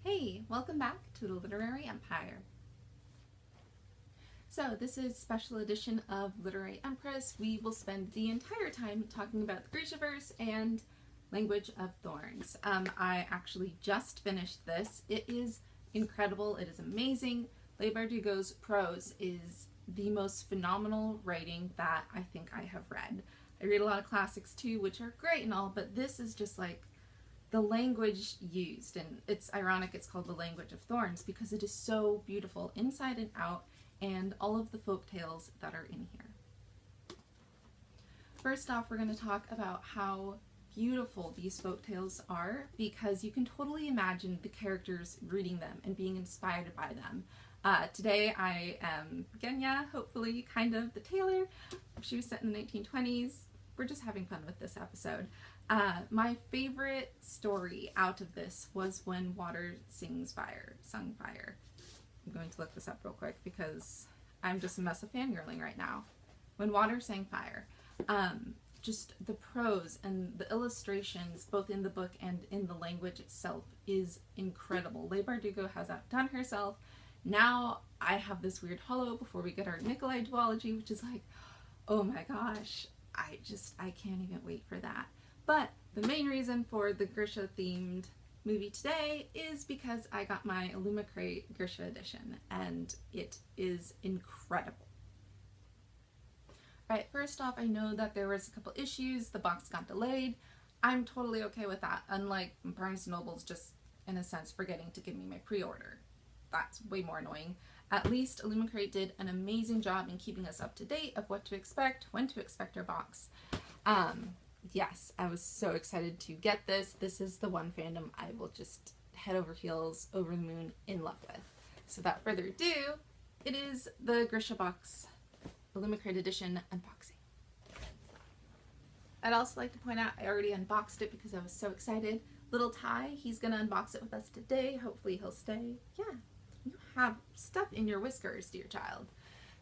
Hey, welcome back to the Literary Empire. So this is special edition of Literary Empress. We will spend the entire time talking about the Grishaverse and Language of Thorns. I actually just finished this. It is incredible. It is amazing. Leigh Bardugo's prose is the most phenomenal writing that I think I have read. I read a lot of classics too, which are great and all, but this is just like the language used, and it's ironic it's called the Language of Thorns because it is so beautiful inside and out, and all of the folk tales that are in here. First off, we're going to talk about how beautiful these folk tales are because you can totally imagine the characters reading them and being inspired by them. Today I am Genya, hopefully kind of the tailor. She was set in the 1920s. We're just having fun with this episode. My favorite story out of this was when water sung fire. I'm going to look this up real quick because I'm just a mess of fangirling right now. When water sang fire. Just the prose and the illustrations, both in the book and in the language itself, is incredible. Leigh Bardugo has outdone herself. Now I have this weird hollow before we get our Nikolai duology, which is like, oh my gosh, I can't even wait for that. But the main reason for the Grisha themed movie today is because I got my Illumicrate Grisha edition and it is incredible. Alright, first off, I know that there was a couple issues, the box got delayed. I'm totally okay with that, unlike Barnes & Noble's just, in a sense, forgetting to give me my pre-order. That's way more annoying. At least Illumicrate did an amazing job in keeping us up to date of what to expect, when to expect our box. Yes, I was so excited to get this. This is the one fandom I will just head over heels, over the moon, in love with. So without further ado, it is the Grisha box Illumicrate edition unboxing. I'd also like to point out I already unboxed it because I was so excited. Little Ty, he's going to unbox it with us today. Hopefully he'll stay. Yeah, you have stuff in your whiskers, dear child.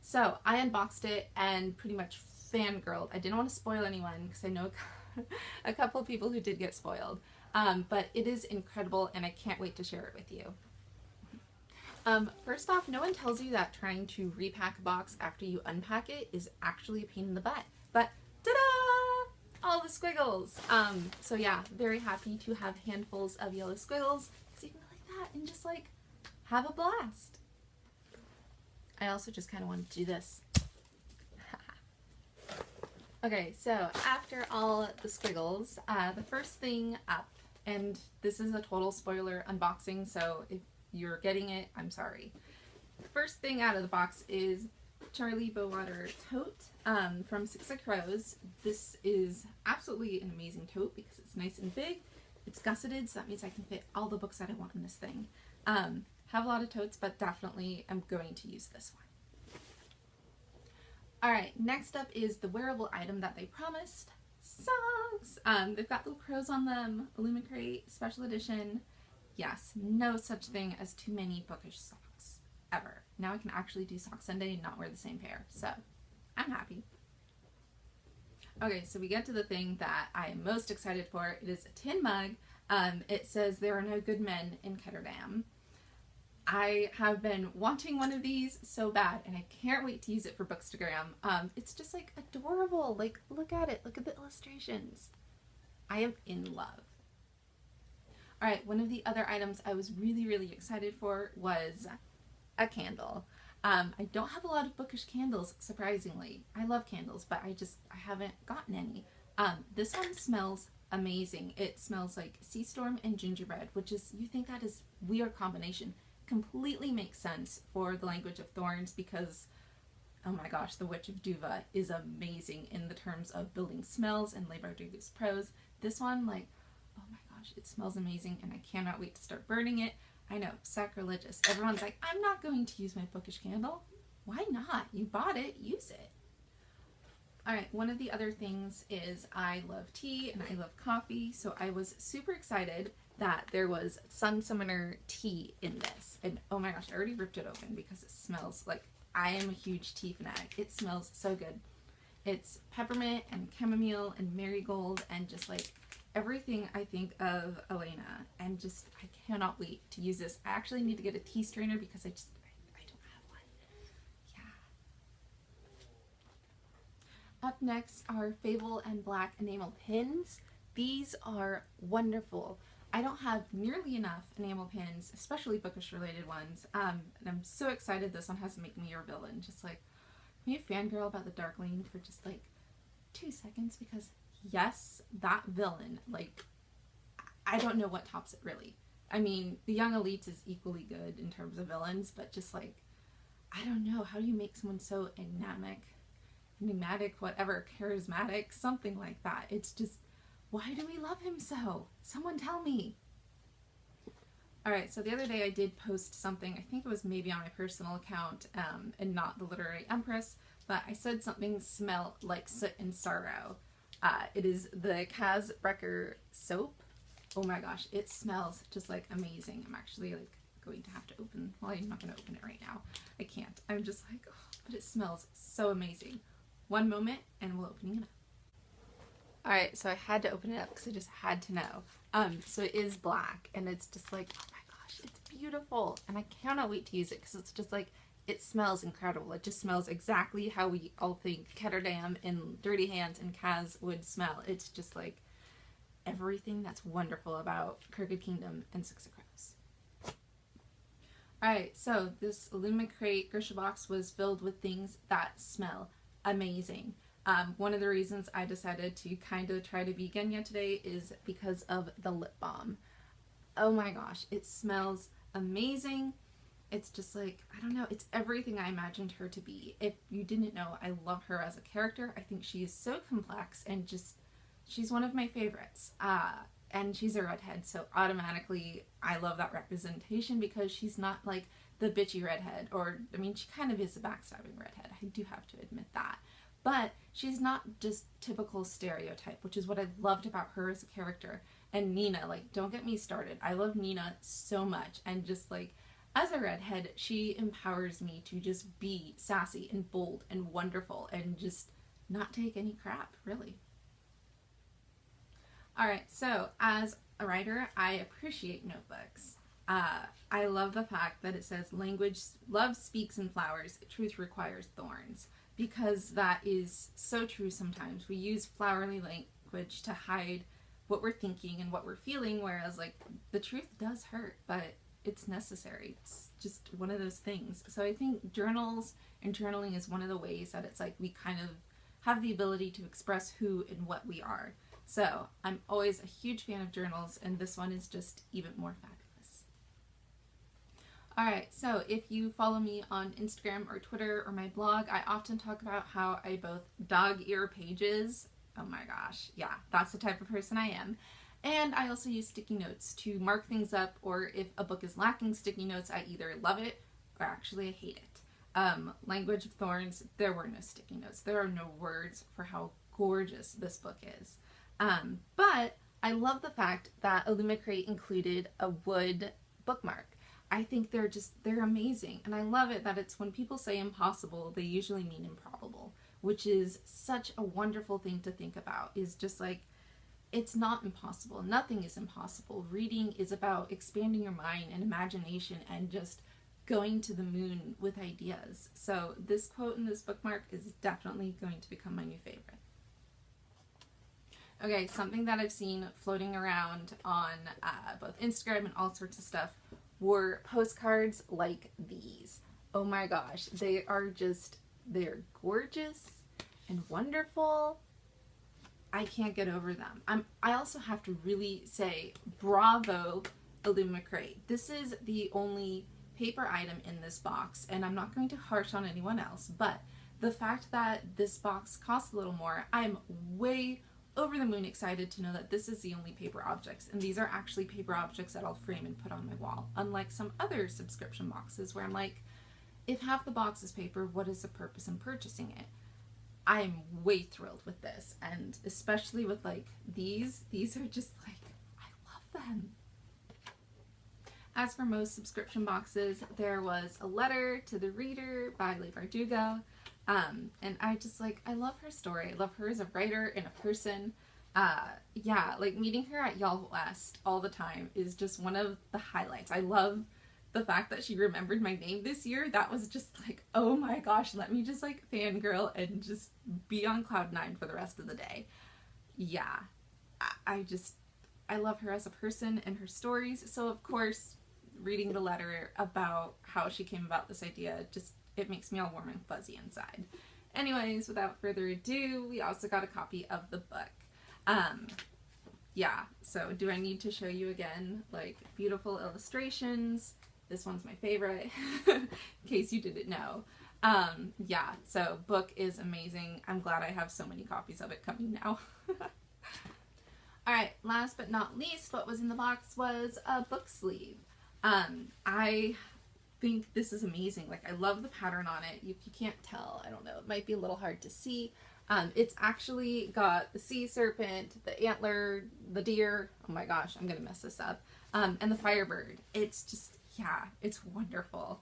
So I unboxed it and pretty much fangirled. I didn't want to spoil anyone because I know a couple of people who did get spoiled. But it is incredible and I can't wait to share it with you. First off, no one tells you that trying to repack a box after you unpack it is actually a pain in the butt. But ta-da! All the squiggles! So yeah, very happy to have handfuls of yellow squiggles because you can go like that and just like have a blast. I also just kind of wanted to do this. Okay, so after all the squiggles, the first thing up, and this is a total spoiler unboxing, so if you're getting it, I'm sorry. The first thing out of the box is Charlie Bowater tote from Six of Crows. This is absolutely an amazing tote because it's nice and big. It's gusseted, so that means I can fit all the books that I want in this thing. Have a lot of totes, but definitely I'm going to use this one. Alright, next up is the wearable item that they promised. Socks! They've got little crows on them. Illumicrate special edition. Yes, no such thing as too many bookish socks. Ever. Now I can actually do Sock Sunday and not wear the same pair. So, I'm happy. Okay, so we get to the thing that I am most excited for. It is a tin mug. It says, "There are no good men in Ketterdam." I have been wanting one of these so bad, and I can't wait to use it for Bookstagram. It's just like adorable. Like, look at it. Look at the illustrations. I am in love. Alright, one of the other items I was really excited for was a candle. I don't have a lot of bookish candles, surprisingly. I love candles, but I haven't gotten any. This one smells amazing. It smells like sea storm and gingerbread, which is, you think that is a weird combination. Completely makes sense for the Language of Thorns because, oh my gosh, the Witch of Duva is amazing in the terms of building smells and Leigh Bardugo's prose. This one, like, oh my gosh, it smells amazing and I cannot wait to start burning it. I know, sacrilegious. Everyone's like, I'm not going to use my bookish candle. Why not? You bought it, use it. Alright, one of the other things is I love tea and I love coffee, so I was super excited that there was Sun Summoner tea in this. And oh my gosh, I already ripped it open because it smells like, I am a huge tea fanatic. It smells so good. It's peppermint and chamomile and marigold and just like everything I think of Elena, and just I cannot wait to use this. I actually need to get a tea strainer because I don't have one. Yeah. Up next are Fable and Black enamel pins. These are wonderful. I don't have nearly enough enamel pins, especially bookish related ones, and I'm so excited this one has Make Me Your Villain. Just like, can you fangirl about the Darkling for just like 2 seconds? Because yes, that villain, like, I don't know what tops it really. I mean, the Young Elites is equally good in terms of villains, but just like, I don't know, how do you make someone so enigmatic, whatever, charismatic, something like that. It's just, why do we love him so? Someone tell me. Alright, so the other day I did post something, I think it was maybe on my personal account, and not the Literary Empress, but I said something smell like soot and sorrow. It is the Kaz Brecker soap. Oh my gosh, it smells just like amazing. I'm actually like going to have to open, well, I'm not going to open it right now. I can't. I'm just like, oh, but it smells so amazing. One moment and we'll open it up. Alright, so I had to open it up because I just had to know. So it is black, and it's just like, oh my gosh, it's beautiful. And I cannot wait to use it because it's just like, it smells incredible. It just smells exactly how we all think Ketterdam and Dirty Hands and Kaz would smell. It's just like everything that's wonderful about Crooked Kingdom and Six of Crows. Alright, so this Illumicrate Grisha box was filled with things that smell amazing. One of the reasons I decided to kind of try to be Genya today is because of the lip balm. Oh my gosh, it smells amazing. It's just like, I don't know, it's everything I imagined her to be. If you didn't know, I love her as a character. I think she is so complex and just, she's one of my favorites. And she's a redhead, so automatically I love that representation because she's not like the bitchy redhead, or, I mean, she kind of is a backstabbing redhead. I do have to admit that. But she's not just typical stereotype, which is what I loved about her as a character. And Nina, like, don't get me started. I love Nina so much, and just like, as a redhead, she empowers me to just be sassy and bold and wonderful and just not take any crap, really. Alright, so as a writer, I appreciate notebooks. I love the fact that it says language, love speaks in flowers, truth requires thorns. Because that is so true sometimes. We use flowery language to hide what we're thinking and what we're feeling, whereas like the truth does hurt, but it's necessary. It's just one of those things. So I think journals and journaling is one of the ways that it's like we kind of have the ability to express who and what we are. So I'm always a huge fan of journals, and this one is just even more fabulous. Alright, so if you follow me on Instagram or Twitter or my blog, I often talk about how I both dog ear pages. Oh my gosh, yeah, that's the type of person I am. And I also use sticky notes to mark things up, or if a book is lacking sticky notes, I either love it or actually I hate it. Language of Thorns, there were no sticky notes. There are no words for how gorgeous this book is. But I love the fact that Illumicrate included a wood bookmark. I think they're amazing, and I love it that it's when people say impossible, they usually mean improbable, which is such a wonderful thing to think about, is just like, it's not impossible. Nothing is impossible. Reading is about expanding your mind and imagination and just going to the moon with ideas. So this quote in this bookmark is definitely going to become my new favorite. Okay, something that I've seen floating around on both Instagram and all sorts of stuff were postcards like these. Oh my gosh, they're gorgeous and wonderful. I can't get over them. I also have to really say bravo, Illumicrate. This is the only paper item in this box, and I'm not going to harsh on anyone else, but the fact that this box costs a little more, I'm way over the moon excited to know that this is the only paper objects, and these are actually paper objects that I'll frame and put on my wall, unlike some other subscription boxes where I'm like, if half the box is paper, what is the purpose in purchasing it? I'm way thrilled with this, and especially with like these are just like, I love them. As for most subscription boxes, there was a letter to the reader by Leigh Bardugo. And I just like, I love her story. I love her as a writer and a person. Yeah, like meeting her at Y'all West all the time is just one of the highlights. I love the fact that she remembered my name this year. That was just like, oh my gosh, let me just like fangirl and just be on cloud nine for the rest of the day. Yeah, I love her as a person and her stories. So of course, reading the letter about how she came about this idea, just, it makes me all warm and fuzzy inside. Anyways, without further ado, we also got a copy of the book. Yeah, so do I need to show you again? Like, beautiful illustrations. This one's my favorite, in case you didn't know. Yeah, so book is amazing. I'm glad I have so many copies of it coming now. Alright, last but not least, what was in the box was a book sleeve. I think this is amazing. Like, I love the pattern on it. You can't tell. I don't know. It might be a little hard to see. It's actually got the sea serpent, the antler, the deer. Oh my gosh, I'm gonna mess this up. And the firebird. It's just, yeah, it's wonderful.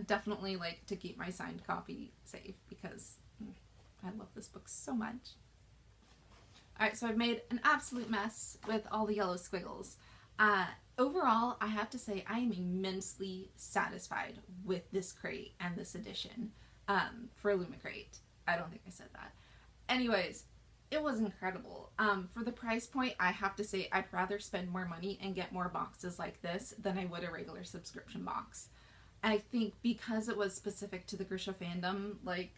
Definitely like to keep my signed copy safe because I love this book so much. Alright, so I've made an absolute mess with all the yellow squiggles. Overall, I have to say I am immensely satisfied with this crate and this edition for Illumicrate. I don't think I said that. Anyways, it was incredible. For the price point, I have to say I'd rather spend more money and get more boxes like this than I would a regular subscription box. I think because it was specific to the Grisha fandom, like,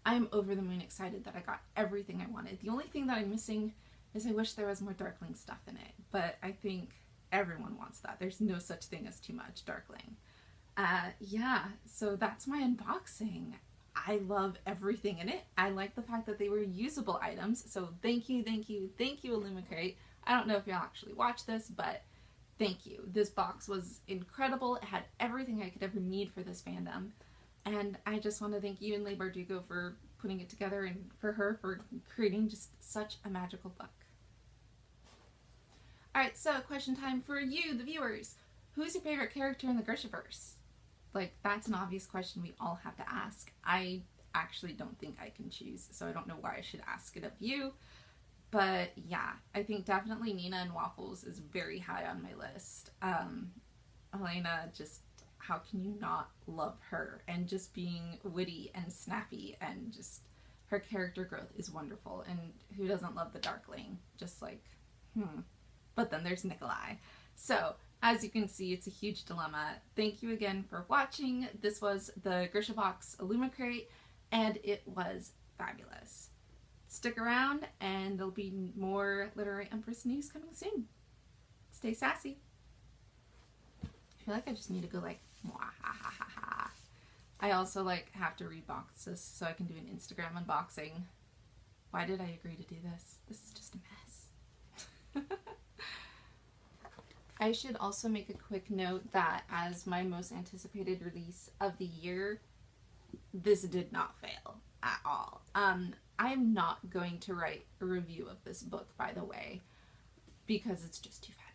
I'm over the moon excited that I got everything I wanted. The only thing that I'm missing is I wish there was more Darkling stuff in it, but I think everyone wants that. There's no such thing as too much Darkling. Yeah, so that's my unboxing. I love everything in it. I like the fact that they were usable items, so thank you, thank you, thank you, Illumicrate. I don't know if you'll actually watch this, but thank you. This box was incredible. It had everything I could ever need for this fandom, and I just want to thank you and Leigh Bardugo for putting it together and for her for creating just such a magical book. Alright, so question time for you, the viewers. Who's your favorite character in the Grishaverse? Like, that's an obvious question we all have to ask. I actually don't think I can choose, so I don't know why I should ask it of you. But yeah, I think definitely Nina and Waffles is very high on my list. Elena, just, how can you not love her? And just being witty and snappy, and just, her character growth is wonderful. And who doesn't love the Darkling? Just like, But then there's Nikolai. So, as you can see, it's a huge dilemma. Thank you again for watching. This was the Grisha Box Illumicrate, and it was fabulous. Stick around, and there'll be more Literary Empress news coming soon. Stay sassy. I feel like I just need to go like, mwahahaha. I also like have to read boxes so I can do an Instagram unboxing. Why did I agree to do this? This is just a mess. I should also make a quick note that as my most anticipated release of the year, this did not fail at all. I am not going to write a review of this book, by the way, because it's just too fast.